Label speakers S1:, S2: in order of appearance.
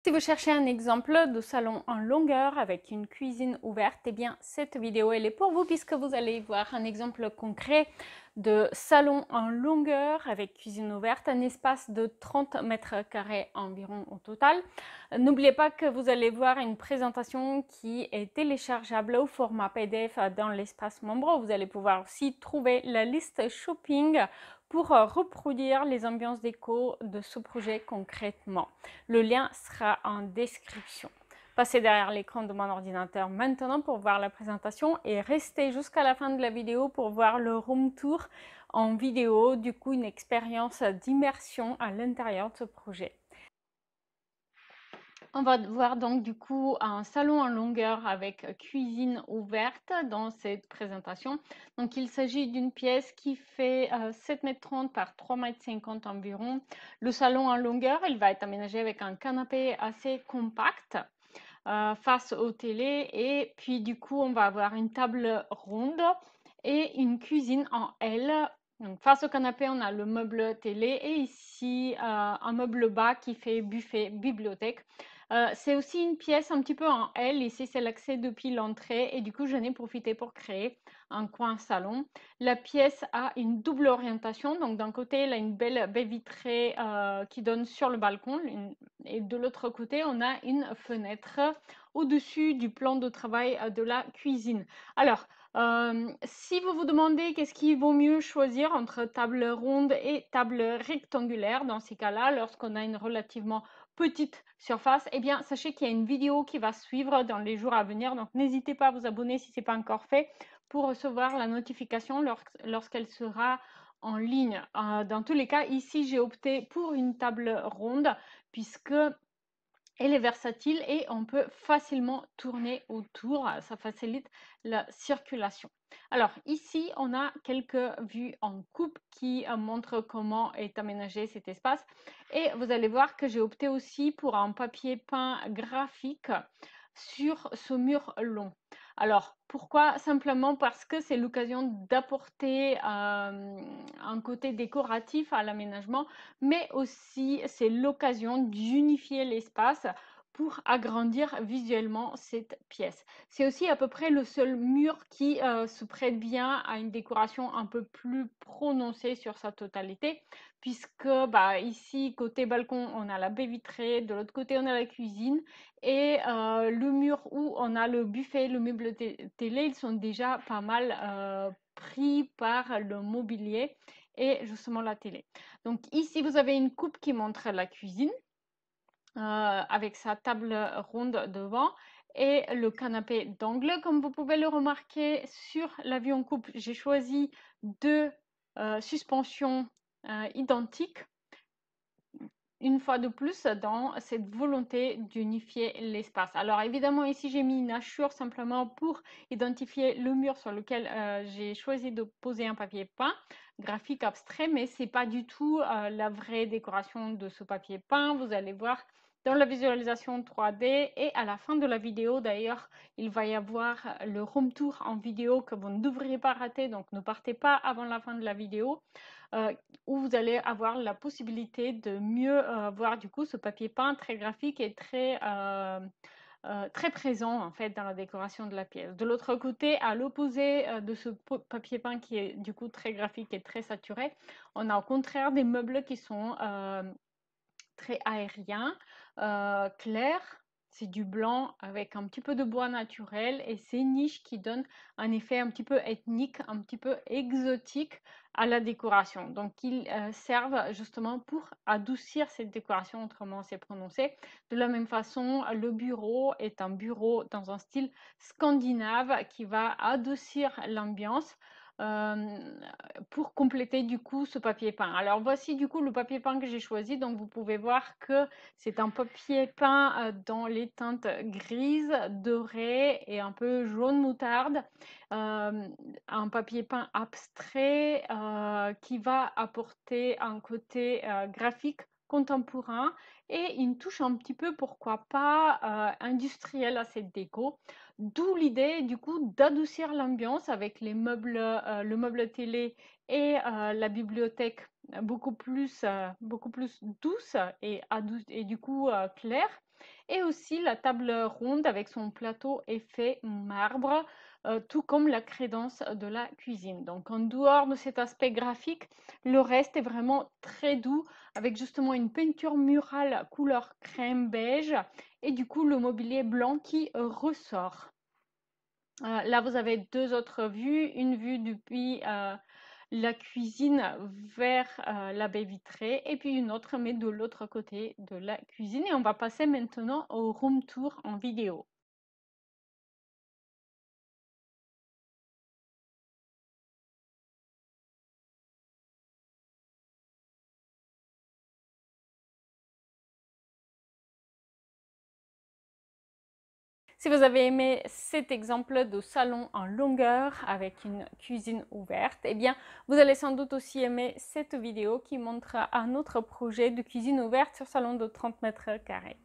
S1: Si vous cherchez un exemple de salon en longueur avec une cuisine ouverte, eh bien cette vidéo elle est pour vous puisque vous allez voir un exemple concret de salon en longueur avec cuisine ouverte, un espace de 30 mètres carrés environ au total. N'oubliez pas que vous allez voir une présentation qui est téléchargeable au format PDF dans l'espace membre. Vous allez pouvoir aussi trouver la liste shopping pour reproduire les ambiances déco de ce projet concrètement. Le lien sera en description. Passez derrière l'écran de mon ordinateur maintenant pour voir la présentation et restez jusqu'à la fin de la vidéo pour voir le room tour en vidéo, du coup une expérience d'immersion à l'intérieur de ce projet. On va voir donc du coup un salon en longueur avec cuisine ouverte dans cette présentation. Donc il s'agit d'une pièce qui fait 7,30 m par 3,50 m environ. Le salon en longueur, il va être aménagé avec un canapé assez compact face aux télés et puis du coup on va avoir une table ronde et une cuisine en L. Donc face au canapé, on a le meuble télé et ici un meuble bas qui fait buffet, bibliothèque. C'est aussi une pièce un petit peu en L. Ici, c'est l'accès depuis l'entrée et du coup, j'en ai profité pour créer un coin salon. La pièce a une double orientation. Donc, d'un côté, elle a une belle baie vitrée qui donne sur le balcon et de l'autre côté, on a une fenêtre au-dessus du plan de travail de la cuisine. Alors, si vous vous demandez qu'est-ce qu'il vaut mieux choisir entre table ronde et table rectangulaire, dans ces cas-là, lorsqu'on a une relativement petite surface, eh bien, sachez qu'il y a une vidéo qui va suivre dans les jours à venir. Donc, n'hésitez pas à vous abonner si ce n'est pas encore fait pour recevoir la notification lorsqu'elle sera en ligne. Dans tous les cas, ici, j'ai opté pour une table ronde puisque elle est versatile et on peut facilement tourner autour. Ça facilite la circulation. Alors ici, on a quelques vues en coupe qui montrent comment est aménagé cet espace. Et vous allez voir que j'ai opté aussi pour un papier peint graphique sur ce mur long. Alors, pourquoi? Simplement parce que c'est l'occasion d'apporter un côté décoratif à l'aménagement, mais aussi c'est l'occasion d'unifier l'espace pour agrandir visuellement cette pièce. C'est aussi à peu près le seul mur qui se prête bien à une décoration un peu plus prononcée sur sa totalité, puisque ici, côté balcon, on a la baie vitrée, de l'autre côté, on a la cuisine, et le mur où on a le buffet, le meuble télé, ils sont déjà pas mal pris par le mobilier et justement la télé. Donc ici, vous avez une coupe qui montre la cuisine avec sa table ronde devant et le canapé d'angle. Comme vous pouvez le remarquer sur la vue en coupe, j'ai choisi deux suspensions identiques. Une fois de plus dans cette volonté d'unifier l'espace. Alors évidemment ici j'ai mis une hachure simplement pour identifier le mur sur lequel j'ai choisi de poser un papier peint graphique abstrait, mais c'est pas du tout la vraie décoration de ce papier peint. Vous allez voir dans la visualisation 3D et à la fin de la vidéo d'ailleurs il va y avoir le room tour en vidéo que vous ne devriez pas rater, donc ne partez pas avant la fin de la vidéo. Où vous allez avoir la possibilité de mieux voir du coup ce papier peint très graphique et très présent en fait dans la décoration de la pièce. De l'autre côté, à l'opposé de ce papier peint qui est du coup très graphique et très saturé, on a au contraire des meubles qui sont très aériens, clairs. C'est du blanc avec un petit peu de bois naturel et ces niches qui donnent un effet un petit peu ethnique, un petit peu exotique à la décoration. Donc ils servent justement pour adoucir cette décoration, autrement c'est prononcé. De la même façon, le bureau est un bureau dans un style scandinave qui va adoucir l'ambiance pour compléter du coup ce papier peint. Alors voici du coup le papier peint que j'ai choisi. Donc vous pouvez voir que c'est un papier peint dans les teintes grises, dorées et un peu jaune moutarde. Un papier peint abstrait qui va apporter un côté graphique contemporain et une touche un petit peu, pourquoi pas, industrielle à cette déco. D'où l'idée du coup d'adoucir l'ambiance avec les meubles, le meuble télé et la bibliothèque beaucoup plus douce et du coup claire. Et aussi la table ronde avec son plateau effet marbre, tout comme la crédence de la cuisine. Donc en dehors de cet aspect graphique, le reste est vraiment très doux avec justement une peinture murale couleur crème beige et du coup le mobilier blanc qui ressort. Là, vous avez deux autres vues, une vue depuis la cuisine vers la baie vitrée et puis une autre, mais de l'autre côté de la cuisine. Et on va passer maintenant au room tour en vidéo. Si vous avez aimé cet exemple de salon en longueur avec une cuisine ouverte, eh bien, vous allez sans doute aussi aimer cette vidéo qui montre un autre projet de cuisine ouverte sur salon de 30 mètres carrés.